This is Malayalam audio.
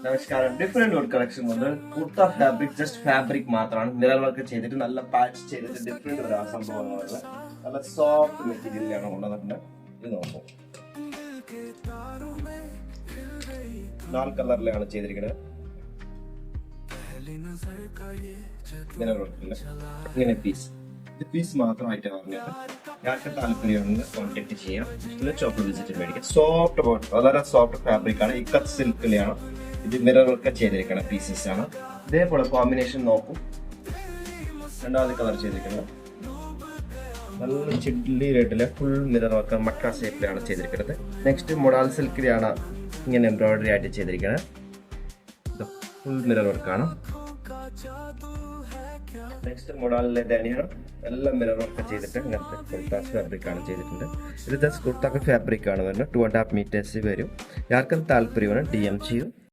നമസ്കാരം. ഡിഫറെന്റ് വുഡ് കളക്ഷൻ മുതൽ കുർത്ത ഫാബ്രിക്, ജസ്റ്റ് ഫാബ്രിക് മാത്രമാണ്. മിറർ വർക്ക് ചെയ്തിട്ട് നല്ല പാച്ച് ചെയ്തിട്ട് ഡിഫറെന്റ് ഒരു സംഭവങ്ങളുള്ള നല്ല സോഫ്റ്റ് മെറ്റീരിയലാണ് കൊണ്ടുവന്നിട്ടുണ്ട്. ഇത് നോക്കും, 4 കളറിലാണ് ചെയ്തിരിക്കുന്നത്. മിറർ വർക്കില്ല, ഇങ്ങനെ പീസ് മാത്രമായിട്ട് പറഞ്ഞത്. ഞങ്ങൾക്ക് താല്പര്യമുണ്ട് കോൺടാക്ട് ചെയ്യാം. ഷോപ്പ് വിസിറ്റ് മേടിക്കാം. സോഫ്റ്റ് ബോട്ട്, വളരെ സോഫ്റ്റ് ഫാബ്രിക് ആണ്. ഇക്കത്ത് സിൽക്കിലാണ് ഇത് മിറർ വർക്ക് ചെയ്തിരിക്കുന്ന പീസസ് ആണ്. ഇതേപോലെ കോമ്പിനേഷൻ നോക്കും. രണ്ടാമത് കളർ ചെയ്തിരിക്കുന്നത് നല്ല ചില്ലി റെഡിലെ ഫുൾ മിറർ വർക്ക് മക്ക ഷേപ്പിലാണ് ചെയ്തിരിക്കുന്നത്. നെക്സ്റ്റ് മൊഡാൾ സിൽക്കിലാണ് ഇങ്ങനെ എംബ്രോയിഡറി ആയിട്ട് ചെയ്തിരിക്കുന്നത്. ഫുൾ മിറർ വർക്കാണ്. നെക്സ്റ്റ് മൊഡാളിലെ തന്നെയാണ് എല്ലാം മിറർ വർക്ക് ചെയ്തിട്ട് ഇങ്ങനത്തെ കുർത്ത ഫാബ്രിക് ആണ് ചെയ്തിട്ടുണ്ട്. ഇത് ജസ്റ്റ് കുർത്ത ഫാബ്രിക് ആണ് വരുന്നത്. 2.5 മീറ്റേഴ്സ് വരും. ആർക്കും താല്പര്യമാണ് DM ചെയ്യും.